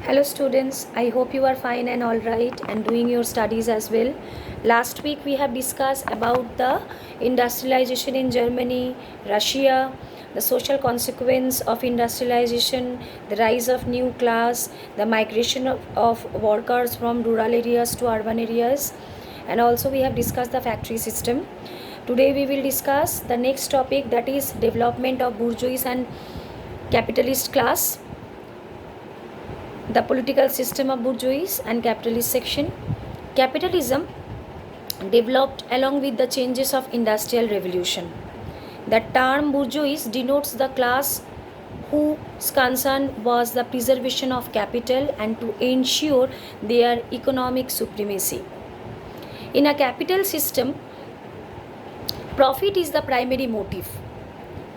Hello students, I hope you are fine and all right and doing your studies as well. Last week we have discussed about the industrialization in Germany, Russia, the social consequence of industrialization, the rise of new class, the migration of workers from rural areas to urban areas, and also we have discussed the factory system. Today we will discuss the next topic, that is development of bourgeois and capitalist class, the political system of bourgeois and capitalist section. Capitalism developed along with the changes of industrial revolution. The term bourgeois denotes the class whose concern was the preservation of capital and to ensure their economic supremacy. In a capital system, profit is the primary motive.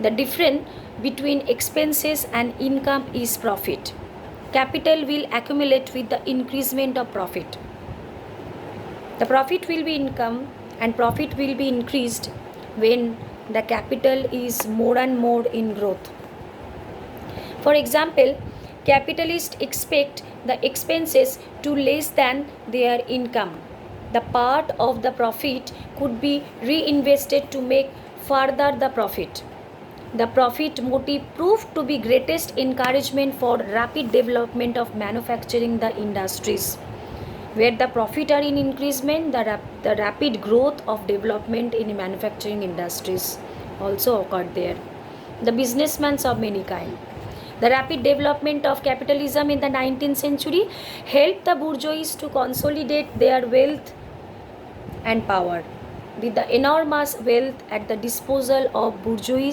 The difference between expenses and income is profit. Capital will accumulate with the increasement of profit. The profit will be income and profit will be increased when the capital is more and more in growth. For example, capitalists expect the expenses to less than their income. The part of the profit could be reinvested to make further the profit. The profit motive proved to be greatest encouragement for rapid development of manufacturing the industries. Where the profit are in increasement, the rapid growth of development in manufacturing industries also occurred there. The businessmen of many kind. The rapid development of capitalism in the 19th century helped the bourgeois to consolidate their wealth and power. With the enormous wealth at the disposal of bourgeois,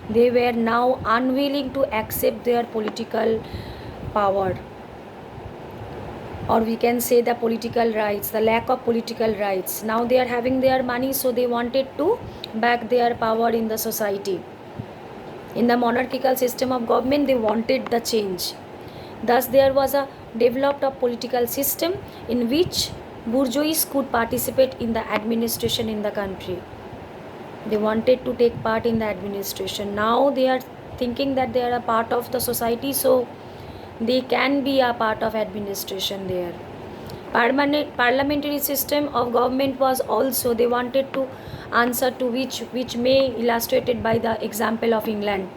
they were now unwilling to accept their political power, or we can say the political rights, the lack of political rights. Now they are having their money, so they wanted to back their power in the society. In the monarchical system of government, they wanted the change. Thus there was a developed a political system in which bourgeois could participate in the administration in the country. They wanted to take part in the administration. Now they are thinking that they are a part of the society, so they can be a part of administration there. Permanent parliamentary system of government was also, they wanted to answer to which may illustrated by the example of England.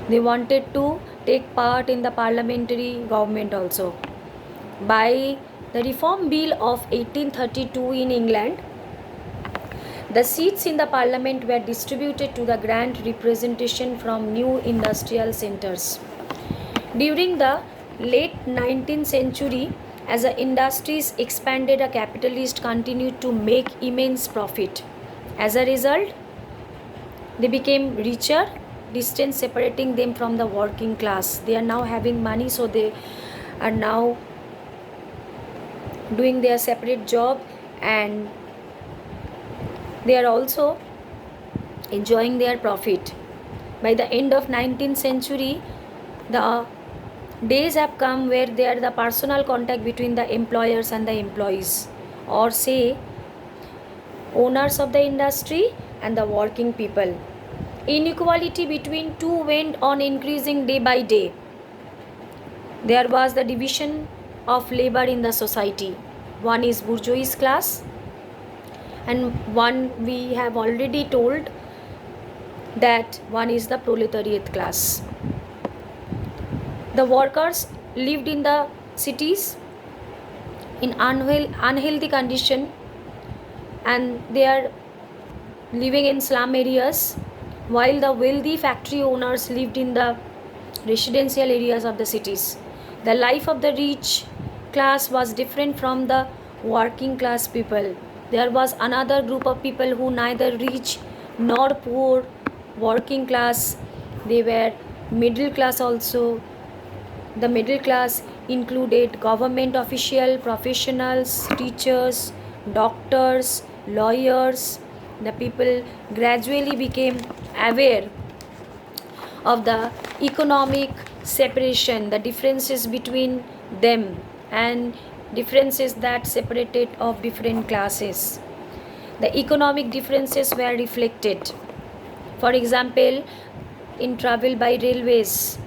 They wanted to take part in the parliamentary government also. By the Reform Bill of 1832 in England, the seats in the parliament were distributed to the grand representation from new industrial centers. During the late 19th century, as the industries expanded, a capitalist continued to make immense profit. As a result, they became richer, distance separating them from the working class. They are now having money, so they are now doing their separate job, and they are also enjoying their profit. By the end of 19th century, the days have come where there the personal contact between the employers and the employees, or say owners of the industry and the working people. Inequality between two went on increasing day by day. There was the division of labor in the society. One is bourgeois class, and one we have already told that one is the proletariat class. The workers lived in the cities in unhealthy condition, and they are living in slum areas, while the wealthy factory owners lived in the residential areas of the cities. The life of the rich class was different from the working class people. There was another group of people who neither rich nor poor, working class. They were middle class also. The middle class included government official, professionals, teachers, doctors, lawyers. The people gradually became aware of the economic separation, the differences between them, and differences that separated of different classes. The economic differences were reflected. For example, in travel by railways,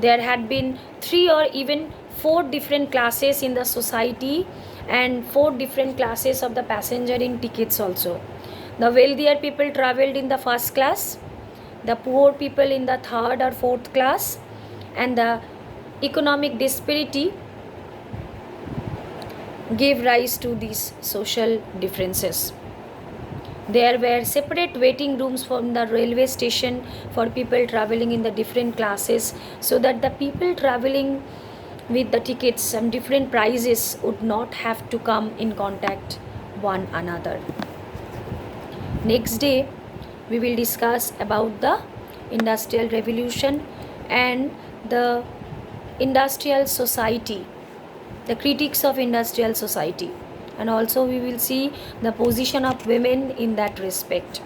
There had been 3 or even 4 different classes in the society and 4 different classes of the passenger in tickets also. The wealthier people traveled in the first class, the poor people in the third or fourth class, and the economic disparity gave rise to these social differences. There were separate waiting rooms from the railway station for people traveling in the different classes, so that the people traveling with the tickets and different prices would not have to come in contact one another. Next day we will discuss about the industrial revolution and the industrial society, the critics of industrial society, and also we will see the position of women in that respect.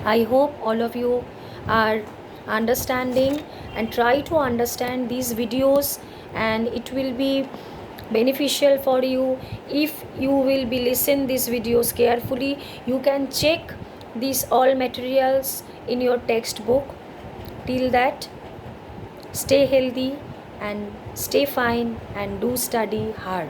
I hope all of you are understanding and try to understand these videos, and it will be beneficial for you if you will be listen these videos carefully. You can check these all materials in your textbook. Till that, stay healthy and stay fine and do study hard.